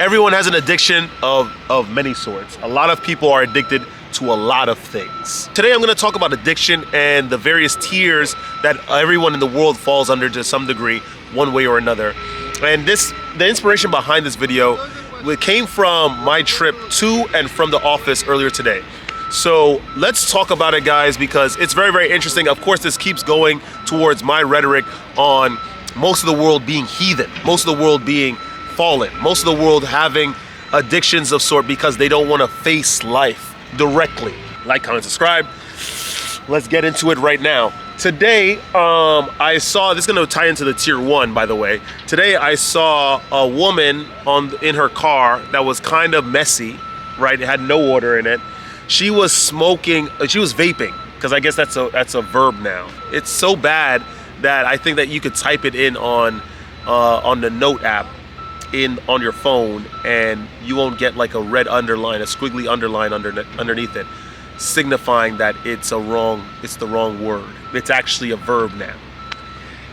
Everyone has an addiction of many sorts. A lot of people are addicted to a lot of things. Today I'm going to talk about addiction and the various tiers that everyone in the world falls under to some degree, one way or another. And the inspiration behind this video came from my trip to and from the office earlier today. So let's talk about it, guys, because it's very, very interesting. Of course, this keeps going towards my rhetoric on most of the world being heathen, most of the world being fallen, most of the world having addictions of sort because they don't want to face life directly. Like, comment, subscribe. Let's get into it right now. Today, I saw, this is going to tie into the tier 1, by the way. Today, I saw a woman in her car that was kind of messy, right? It had no order in it. She was smoking, she was vaping, because I guess that's a verb now. It's so bad that I think that you could type it in on the Note app on your phone, and you won't get like a red underline, a squiggly underline underneath it, signifying that it's the wrong word. It's actually a verb now.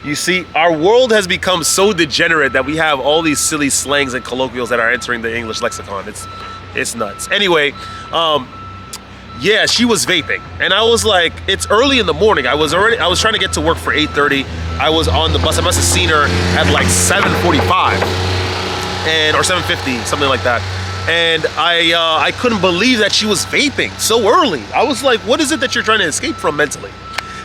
You see, our world has become so degenerate that we have all these silly slangs and colloquials that are entering the English lexicon. It's nuts. Anyway, yeah, she was vaping, and I was like, it's early in the morning. I was trying to get to work for 8:30. I was on the bus. I must have seen her at like 7:45 or 7:50, something like that. And I couldn't believe that she was vaping so early. I was like, what is it that you're trying to escape from mentally?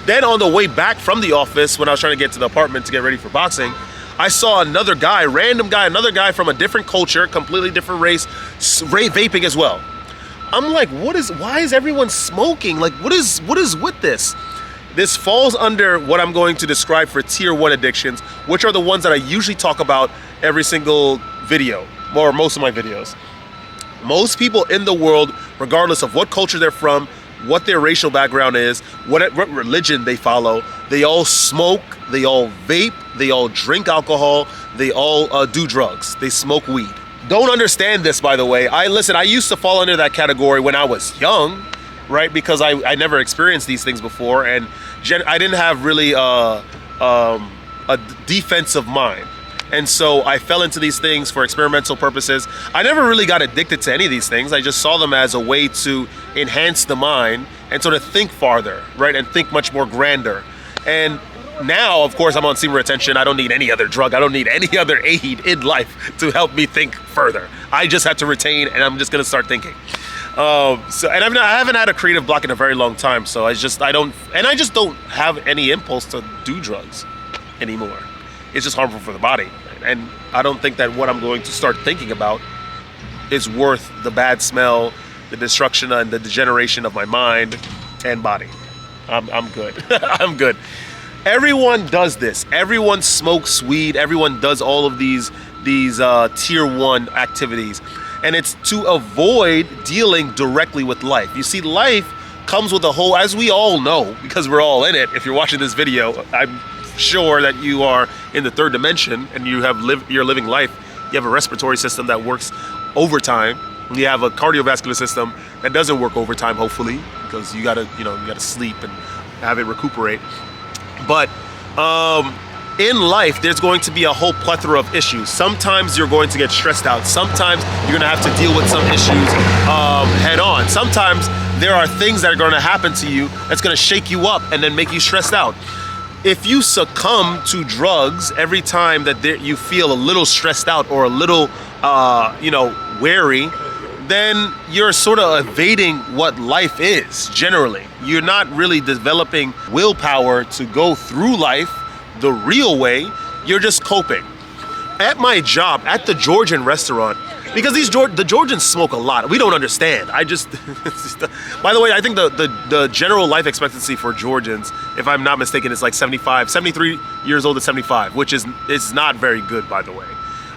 Then on the way back from the office, when I was trying to get to the apartment to get ready for boxing, I saw another guy, another guy from a different culture, completely different race, vaping as well. I'm like, why is everyone smoking? Like, what is with this? This falls under what I'm going to describe for tier 1 addictions, which are the ones that I usually talk about every single video, or most of my videos. Most people in the world, regardless of what culture they're from, what their racial background is, what religion they follow, they all smoke, they all vape, they all drink alcohol, they all do drugs, they smoke weed. Don't understand this, by the way. I used to fall under that category when I was young, right? Because I never experienced these things before, and I didn't have really a defensive mind. And so I fell into these things for experimental purposes. I never really got addicted to any of these things. I just saw them as a way to enhance the mind and sort of think farther, right? And think much more grander. And now, of course, I'm on senior attention. I don't need any other drug. I don't need any other aid in life to help me think further. I just have to retain, and I'm just gonna start thinking. I haven't had a creative block in a very long time. So I just don't have any impulse to do drugs anymore. It's just harmful for the body. And I don't think that what I'm going to start thinking about is worth the bad smell, the destruction and the degeneration of my mind and body. I'm good. I'm good. Everyone does this. Everyone smokes weed. Everyone does all of these tier 1 activities. And it's to avoid dealing directly with life. You see, life comes with a whole, as we all know, because we're all in it. If you're watching this video, I'm sure that you are in the 3rd dimension and you're living life. You have a respiratory system that works overtime. You have a cardiovascular system that doesn't work overtime, hopefully, because you gotta sleep and have it recuperate. But in life, there's going to be a whole plethora of issues. Sometimes you're going to get stressed out. Sometimes you're gonna have to deal with some issues head on. Sometimes there are things that are gonna happen to you that's gonna shake you up and then make you stressed out. If you succumb to drugs every time that you feel a little stressed out or a little, wary, then you're sort of evading what life is, generally. You're not really developing willpower to go through life the real way. You're just coping. At my job, at the Georgian restaurant, because the Georgians smoke a lot. We don't understand. By the way, I think the general life expectancy for Georgians, if I'm not mistaken, is like 73 years old to 75, which is not very good, by the way.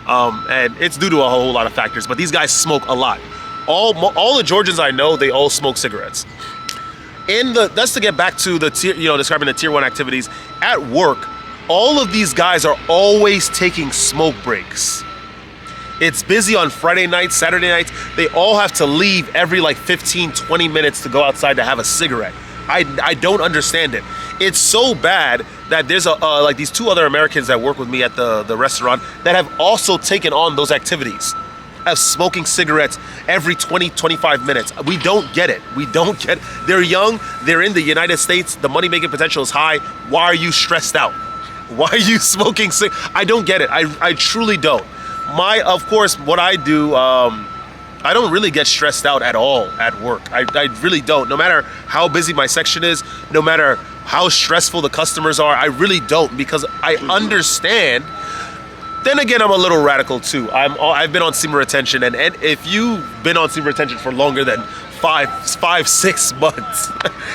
And it's due to a whole lot of factors, but these guys smoke a lot. All the Georgians I know, they all smoke cigarettes. That's to get back to describing the tier 1 activities. At work, all of these guys are always taking smoke breaks. It's busy on Friday nights, Saturday nights. They all have to leave every like 15, 20 minutes to go outside to have a cigarette. I don't understand it. It's so bad that there's like these 2 other Americans that work with me at the restaurant that have also taken on those activities. of smoking cigarettes every 20, 25 minutes. We don't get it. We don't get it. They're young. They're in the United States. The money-making potential is high. Why are you stressed out? Why are you smoking cigarettes? I don't get it. I truly don't. Of course, what I do, I don't really get stressed out at all at work. I really don't. No matter how busy my section is, no matter how stressful the customers are, I really don't, because I understand. Then again, I'm a little radical too. I've been on semen retention, and if you've been on semen retention for longer than 6 months,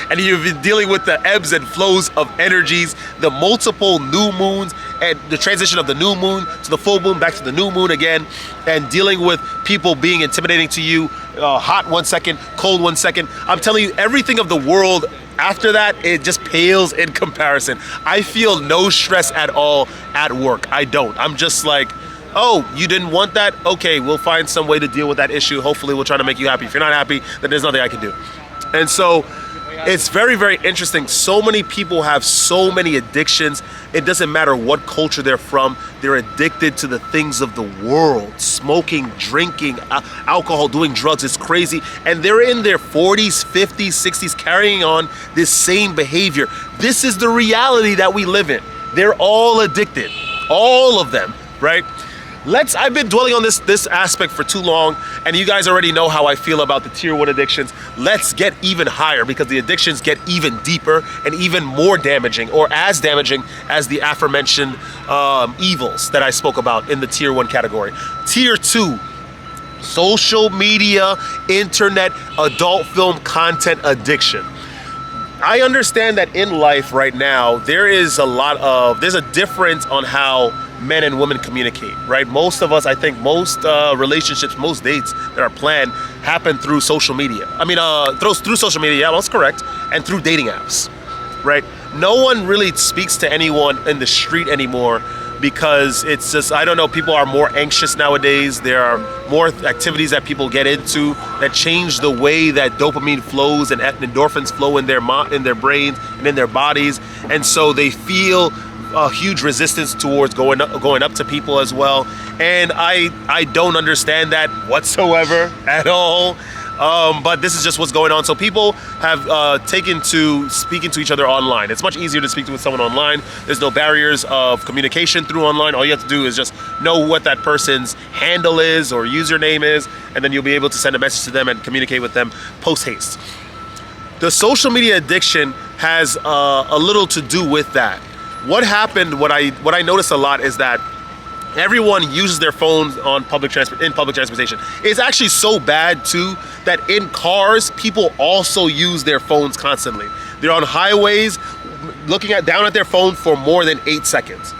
and you've been dealing with the ebbs and flows of energies, the multiple new moons, and the transition of the new moon to the full moon, back to the new moon again, and dealing with people being intimidating to you, hot 1 second, cold 1 second, I'm telling you, everything of the world after that, it just pales in comparison. I feel no stress at all at work. I don't. I'm just like, oh, you didn't want that? Okay, we'll find some way to deal with that issue. Hopefully we'll try to make you happy. If you're not happy, then there's nothing I can do. And so it's very, very interesting. So many people have so many addictions. It doesn't matter what culture they're from. They're addicted to the things of the world. Smoking, drinking, alcohol, doing drugs. It's crazy. And they're in their 40s, 50s, 60s carrying on this same behavior. This is the reality that we live in. They're all addicted. All of them, right? I've been dwelling on this aspect for too long, and you guys already know how I feel about the tier 1 addictions. Let's get even higher, because the addictions get even deeper and even more damaging, or as damaging as the aforementioned evils that I spoke about in the tier 1 category. Tier 2, social media, internet, adult film content addiction. I understand that in life right now, there's a difference on how men and women communicate, right? Most of us, I think most relationships, most dates that are planned happen through social media. Through social media, yeah, that's correct, and through dating apps, right? No one really speaks to anyone in the street anymore, because it's just, I don't know, people are more anxious nowadays. There are more activities that people get into that change the way that dopamine flows and endorphins flow in their brains and in their bodies. And so they feel a huge resistance towards going up to people as well. And I don't understand that whatsoever at all. But this is just what's going on. So people have taken to speaking to each other online. It's much easier to speak with someone online. There's no barriers of communication through online. All you have to do is just know what that person's handle is or username is, and then you'll be able to send a message to them and communicate with them post haste. The social media addiction has a little to do with that. What happened, what I noticed a lot is that everyone uses their phones in public transportation. It's actually so bad too that in cars, people also use their phones constantly. They're on highways looking down at their phone for more than 8 seconds.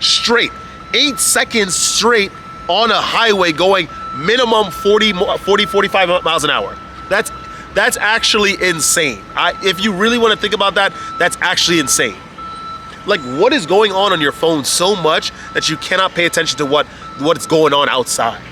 Straight. 8 seconds straight on a highway going minimum 45 miles an hour. That's actually insane. If you really want to think about that, that's actually insane. Like, what is going on your phone so much that you cannot pay attention to what's going on outside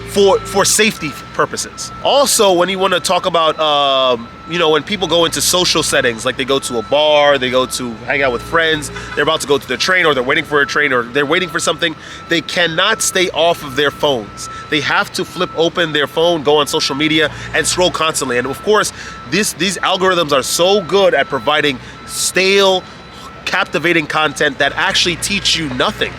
for safety purposes? Also, when you want to talk about, when people go into social settings, like they go to a bar, they go to hang out with friends, they're about to go to the train, or they're waiting for a train, or they're waiting for something, they cannot stay off of their phones. They have to flip open their phone, go on social media, and scroll constantly. And of course, these algorithms are so good at providing stale, captivating content that actually teach you nothing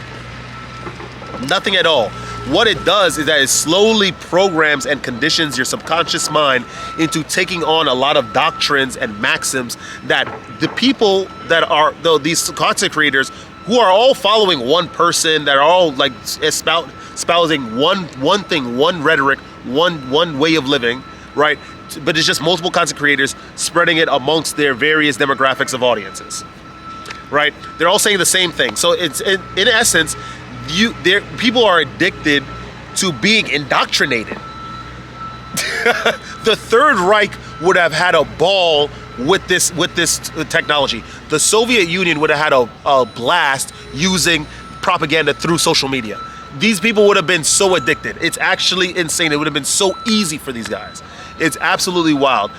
at all. What it does is that it slowly programs and conditions your subconscious mind into taking on a lot of doctrines and maxims that the people that are these content creators, who are all following one person, that are all like espousing one thing, one rhetoric, one way of living, right? But it's just multiple content creators spreading it amongst their various demographics of audiences. Right? They're all saying the same thing. So it's in essence, people are addicted to being indoctrinated. The Third Reich would have had a ball with this technology. The Soviet Union would have had a blast using propaganda through social media. These people would have been so addicted. It's actually insane. It would have been so easy for these guys. It's absolutely wild.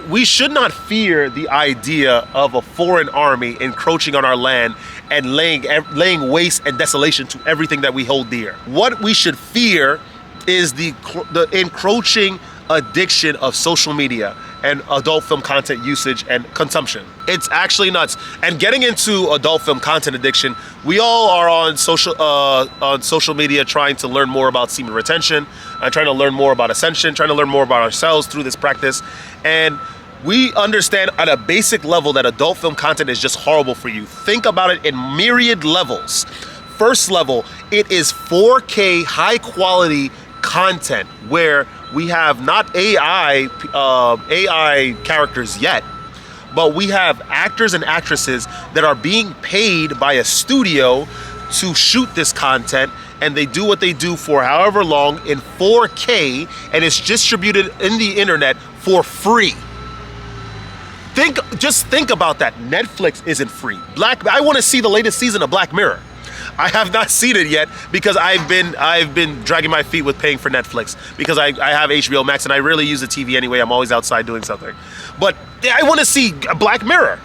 We should not fear the idea of a foreign army encroaching on our land and laying waste and desolation to everything that we hold dear. What we should fear is the encroaching addiction of social media and adult film content usage and consumption. It's actually nuts. And getting into adult film content addiction, we all are on social media trying to learn more about semen retention, trying to learn more about ascension, trying to learn more about ourselves through this practice. And we understand at a basic level that adult film content is just horrible for you. Think about it in myriad levels. First level, it is 4K high quality content where we have not AI characters yet, but we have actors and actresses that are being paid by a studio to shoot this content, and they do what they do for however long in 4K, and it's distributed in the internet for free. Just think about that. Netflix isn't free. I want to see the latest season of Black Mirror. I have not seen it yet because I've been dragging my feet with paying for Netflix because I have HBO Max and I rarely use the TV anyway. I'm always outside doing something. But I want to see Black Mirror.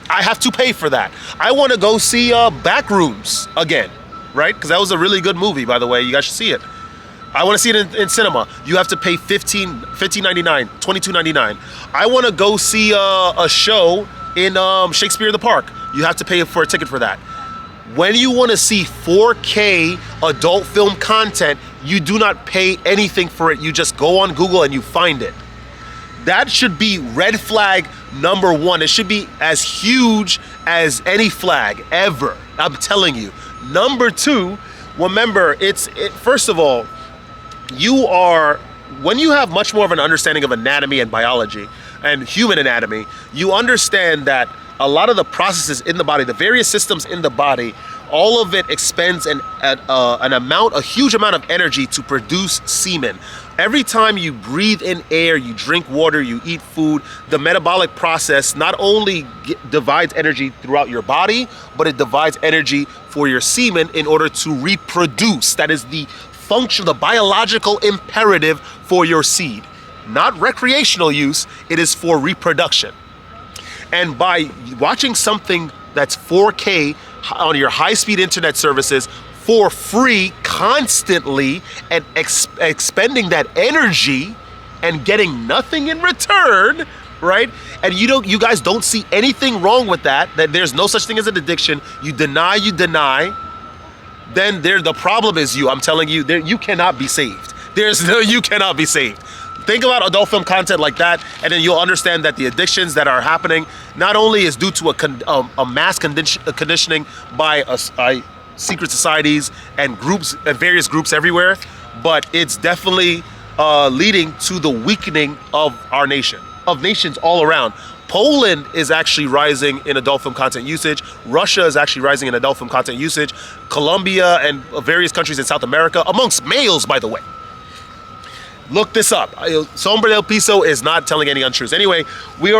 I have to pay for that. I want to go see Backrooms again, right? Because that was a really good movie, by the way. You guys should see it. I want to see it in cinema. You have to pay $15.99, $22.99. I want to go see a show in Shakespeare in the Park. You have to pay for a ticket for that. When you want to see 4K adult film content, you do not pay anything for it. You just go on Google and you find it. That should be red flag number one. It should be as huge as any flag ever. I'm telling you. Number two, remember, first of all, when you have much more of an understanding of anatomy and biology and human anatomy, you understand that a lot of the processes in the body, the various systems in the body, all of it expends a huge amount of energy to produce semen. Every time you breathe in air, you drink water, you eat food, the metabolic process not only divides energy throughout your body, but it divides energy for your semen in order to reproduce. That is the function, the biological imperative for your seed. Not recreational use, it is for reproduction. And by watching something that's 4K on your high-speed internet services for free constantly and expending that energy and getting nothing in return, right? And you guys don't see anything wrong with that there's no such thing as an addiction. You deny. Then the problem is you. I'm telling you, you cannot be saved. You cannot be saved. Think about adult film content like that, and then you'll understand that the addictions that are happening not only is due to a mass conditioning by secret societies and groups, various groups everywhere, but it's definitely leading to the weakening of our nation, of nations all around. Poland is actually rising in adult film content usage. Russia is actually rising in adult film content usage. Colombia and various countries in South America, amongst males, by the way. Look this up. Sombra del Piso is not telling any untruths. Anyway, we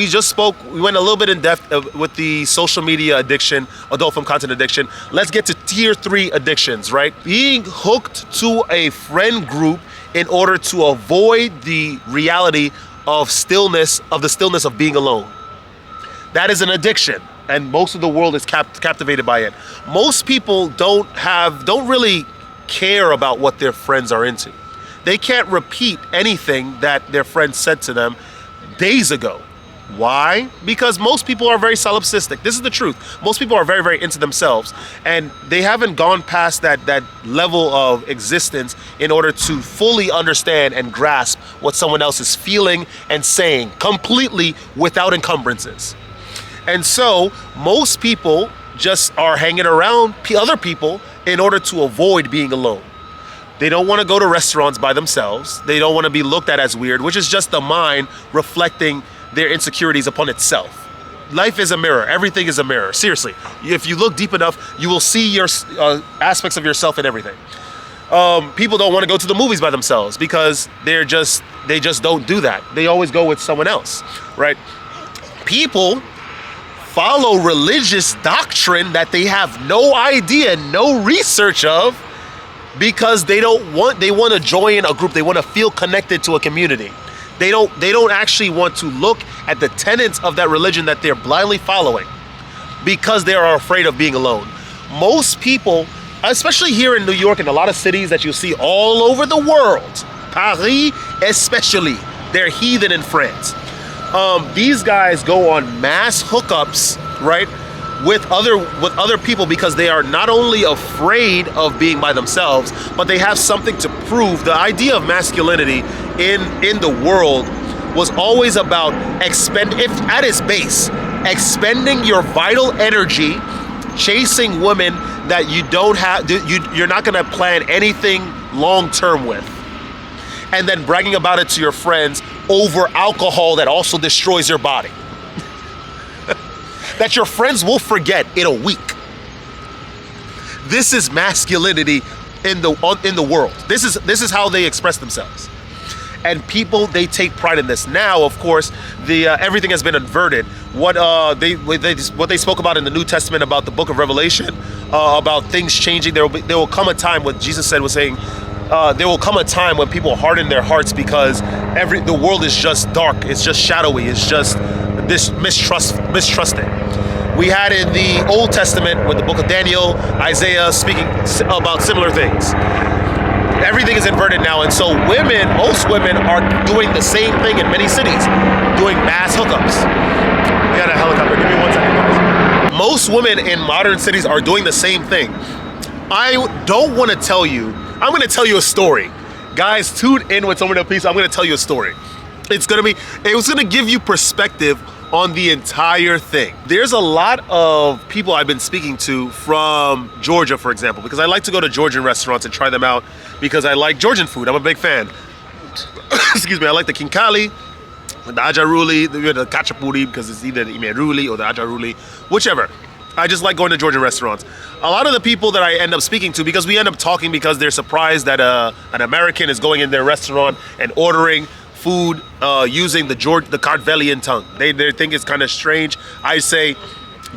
just spoke, we went a little bit in depth with the social media addiction, adult film content addiction. Let's get to tier 3 addictions, right? Being hooked to a friend group in order to avoid the reality of the stillness of being alone. That is an addiction, and most of the world is captivated by it. Most people don't really care about what their friends are into. They can't repeat anything that their friends said to them days ago. Why? Because most people are very solipsistic. This is the truth. Most people are very, very into themselves, and they haven't gone past that level of existence in order to fully understand and grasp what someone else is feeling and saying completely without encumbrances. And so most people just are hanging around other people in order to avoid being alone. They don't want to go to restaurants by themselves. They don't want to be looked at as weird, which is just the mind reflecting their insecurities upon itself. Life is a mirror. Everything is a mirror. Seriously. If you look deep enough, you will see your aspects of yourself in everything. People don't want to go to the movies by themselves because they just don't do that. They always go with someone else, right? People follow religious doctrine that they have no idea, no research of, because they want to join a group. They want to feel connected to a community. They don't actually want to look at the tenets of that religion that they're blindly following because they are afraid of being alone. Most people especially here in New York and a lot of cities that you see all over the world, Paris especially, they're heathen in France. These guys go on mass hookups, right, with other people because they are not only afraid of being by themselves, but they have something to prove. The idea of masculinity in the world was always about at its base, expending your vital energy, chasing women that you're not going to plan anything long term with, and then bragging about it to your friends over alcohol that also destroys your body. That your friends will forget in a week. This is masculinity in the world. This is how they express themselves, and people, they take pride in this. Now, of course, everything has been inverted. What they spoke about in the New Testament about the Book of Revelation, about things changing. There will come a time. What Jesus said was saying, there will come a time when people harden their hearts because the world is just dark. It's just shadowy. It's just this mistrusting. We had in the Old Testament with the book of Daniel, Isaiah speaking about similar things. Everything is inverted now, and so most women are doing the same thing in many cities, doing mass hookups. We got a helicopter. Give me 1 second, guys. Most women in modern cities are doing the same thing. I don't want to tell you. I'm going to tell you a story. Guys, tune in with Someone of Peace. I'm going to tell you a story. It was going to give you perspective on the entire thing. There's a lot of people I've been speaking to from Georgia, for example, because I like to go to Georgian restaurants and try them out because I like Georgian food. I'm a big fan. Excuse me, I like the kinkali, the ajaruli, the kachapuri, because it's either the imeruli or the ajaruli, whichever. I just like going to Georgian restaurants. A lot of the people that I end up speaking to, because we end up talking because they're surprised that an American is going in their restaurant and ordering food using the Kartvelian tongue. They think it's kind of strange. I say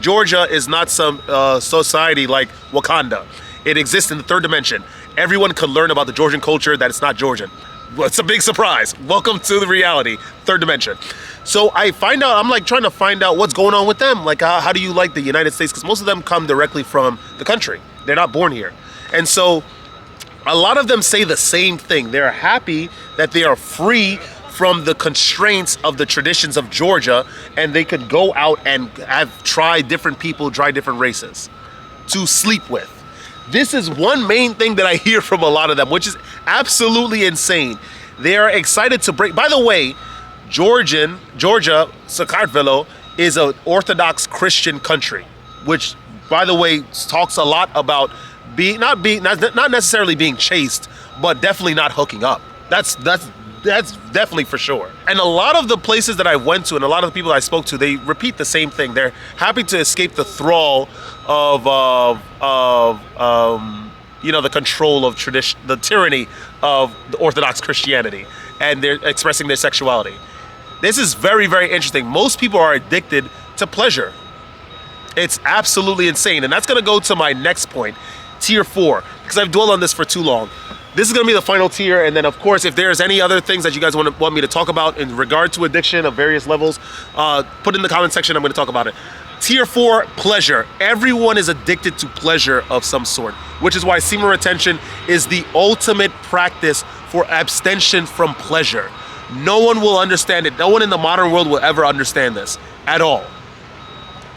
Georgia is not some society like Wakanda. It exists in the third dimension. Everyone could learn about the Georgian culture that it's not Georgian. Well, it's a big surprise. Welcome to the reality, third dimension. So I'm like trying to find out what's going on with them. Like, how do you like the United States? Because most of them come directly from the country. They're not born here. And so a lot of them say the same thing. They're happy that they are free from the constraints of the traditions of Georgia, and they could go out and try different people, try different races to sleep with. This is one main thing that I hear from a lot of them, which is absolutely insane. They are excited to break. By the way, Georgia, Sakartvelo, is an Orthodox Christian country, which, by the way, talks a lot about not necessarily being chaste, but definitely not hooking up. That's definitely for sure. And a lot of the places that I went to and a lot of the people I spoke to, they repeat the same thing. They're happy to escape the thrall of the control of tradition, the tyranny of the Orthodox Christianity, and they're expressing their sexuality. This is very, very interesting. Most people are addicted to pleasure. It's absolutely insane. And that's going to go to my next point, tier 4, because I've dwelled on this for too long. This is going to be the final tier, and then of course, if there's any other things that you guys want me to talk about in regard to addiction of various levels, put in the comment section. I'm going to talk about it. Tier 4, pleasure. Everyone is addicted to pleasure of some sort, which is why semen retention is the ultimate practice for abstention from pleasure. No one will understand it. No one in the modern world will ever understand this at all.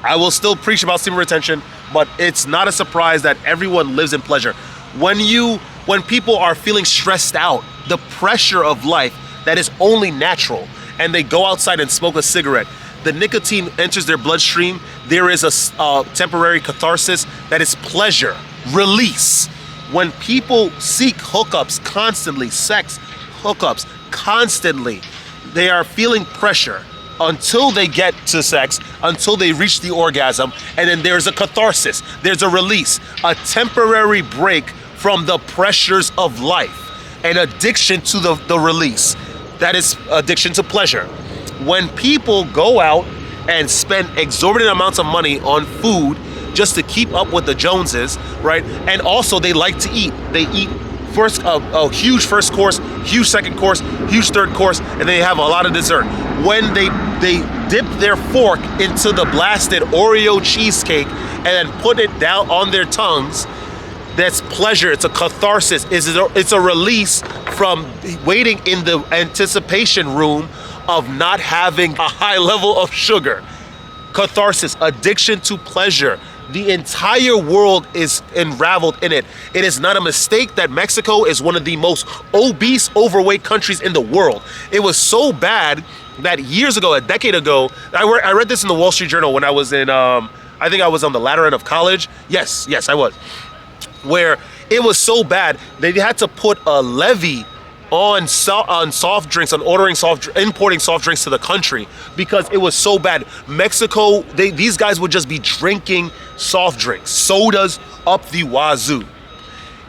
I will still preach about semen retention, but it's not a surprise that everyone lives in pleasure. When people are feeling stressed out, the pressure of life that is only natural, and they go outside and smoke a cigarette, the nicotine enters their bloodstream. There is a temporary catharsis that is pleasure, release. When people seek hookups constantly, sex, hookups constantly, they are feeling pressure until they get to sex, until they reach the orgasm, and then there's a catharsis, there's a release, a temporary break from the pressures of life, an addiction to the release. That is addiction to pleasure. When people go out and spend exorbitant amounts of money on food just to keep up with the Joneses, right? And also they like to eat. They eat first a huge first course, huge second course, huge third course, and they have a lot of dessert. When they dip their fork into the blasted Oreo cheesecake and then put it down on their tongues, That's pleasure. It's a catharsis. It's a release from waiting in the anticipation room of not having a high level of sugar. Catharsis, addiction to pleasure. The entire world is unraveled in it. It is not a mistake that Mexico is one of the most obese, overweight countries in the world. It was so bad that years ago, a decade ago, I read this in the Wall Street Journal when I was in, I think I was on the latter end of college. Yes, I was. Where it was so bad they had to put a levy on soft drinks, on importing soft drinks to the country, because it was so bad. Mexico, these guys would just be drinking soft drinks, sodas up the wazoo.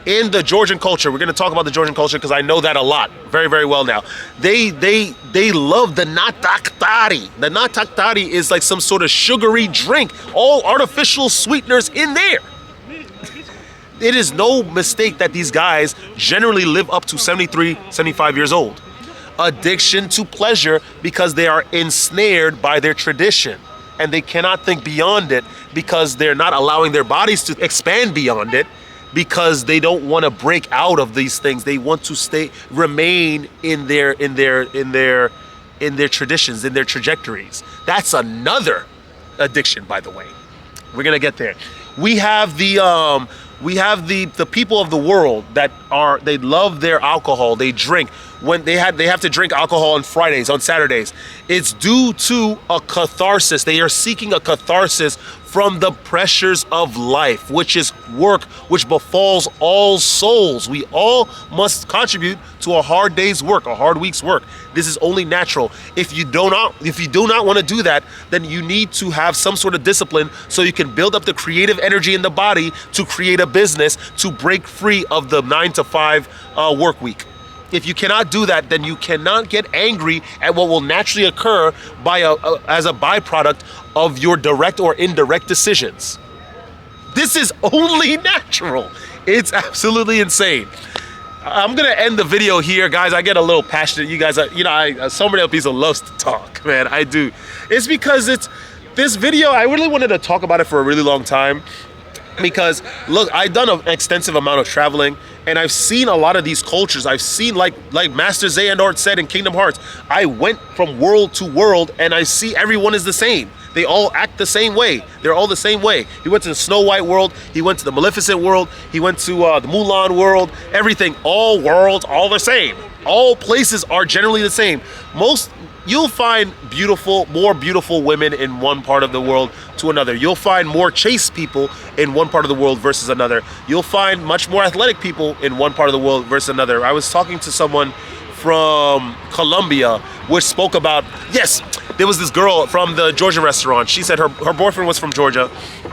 In the Georgian culture, we're going to talk about the Georgian culture because I know that a lot, very, very well now. They love the nataktari. The nataktari is like some sort of sugary drink, all artificial sweeteners in there. It is no mistake that these guys generally live up to 73, 75 years old. Addiction to pleasure because they are ensnared by their tradition and they cannot think beyond it because they're not allowing their bodies to expand beyond it because they don't want to break out of these things. They want to remain in their traditions, in their trajectories. That's another addiction, by the way. We're gonna get there. We have the people of the world that they love their alcohol. They drink when they have to drink alcohol on Fridays, on Saturdays. It's due to a catharsis. They are seeking a catharsis from the pressures of life, which is work, which befalls all souls. We all must contribute to a hard day's work, a hard week's work. This is only natural. If you do not want to do that, then you need to have some sort of discipline so you can build up the creative energy in the body to create a business, to break free of the 9 to 5 work week. If you cannot do that, then you cannot get angry at what will naturally occur as a byproduct of your direct or indirect decisions. This is only natural. It's absolutely insane. I'm gonna end the video here, guys. I get a little passionate. You guys, somebody else loves to talk, man. I do. It's because this video. I really wanted to talk about it for a really long time. Because look, I've done an extensive amount of traveling and I've seen a lot of these cultures. I've seen like Master Xehanort said in Kingdom Hearts, I went from world to world and I see everyone is the same. They all act the same way. They're all the same way. He went to the Snow White world. He went to the Maleficent world. He went to the Mulan world. Everything, all worlds, all the same. All places are generally the same. You'll find more beautiful women in one part of the world to another. You'll find more chaste people in one part of the world versus another. You'll find much more athletic people in one part of the world versus another. I was talking to someone from Colombia, which spoke about, yes, there was this girl from the Georgian restaurant. She said her boyfriend was from Georgia,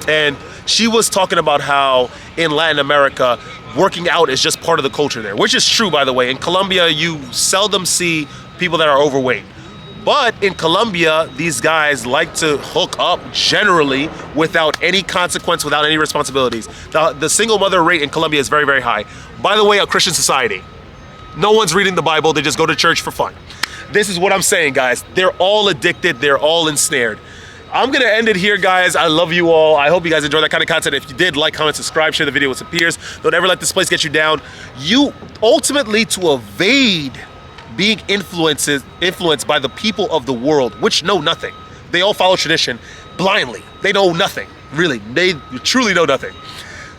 and she was talking about how in Latin America, working out is just part of the culture there, which is true, by the way. In Colombia, you seldom see people that are overweight. But in Colombia, these guys like to hook up generally without any consequence, without any responsibilities. The single mother rate in Colombia is very, very high. By the way, a Christian society. No one's reading the Bible, they just go to church for fun. This is what I'm saying, guys. They're all addicted, they're all ensnared. I'm gonna end it here, guys. I love you all. I hope you guys enjoy that kind of content. If you did, like, comment, subscribe, share the video with some peers. Don't ever let this place get you down. You ultimately, to evade being influenced by the people of the world, which know nothing. They all follow tradition blindly. They know nothing, really. They truly know nothing.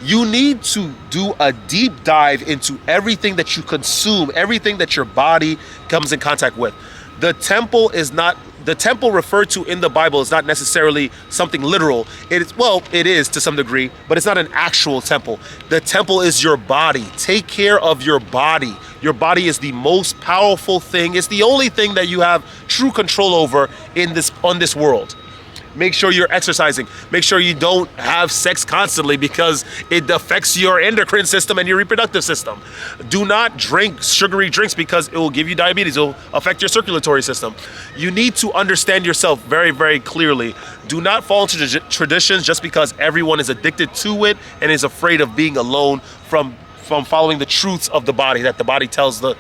You need to do a deep dive into everything that you consume, everything that your body comes in contact with. The temple referred to in the Bible is not necessarily something literal. It is to some degree, but it's not an actual temple. The temple is your body. Take care of your body. Your body is the most powerful thing. It's the only thing that you have true control over on this world. Make sure you're exercising. Make sure you don't have sex constantly because it affects your endocrine system and your reproductive system. Do not drink sugary drinks because it will give you diabetes. It will affect your circulatory system. You need to understand yourself very, very clearly. Do not fall into traditions just because everyone is addicted to it and is afraid of being alone from following the truths of the body that the body tells the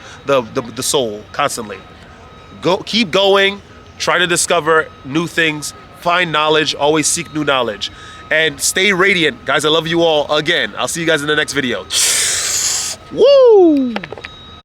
soul constantly. Keep going. Try to discover new things. Find knowledge, always seek new knowledge. and stay radiant. Guys, I love you all. Again, I'll see you guys in the next video. Woo!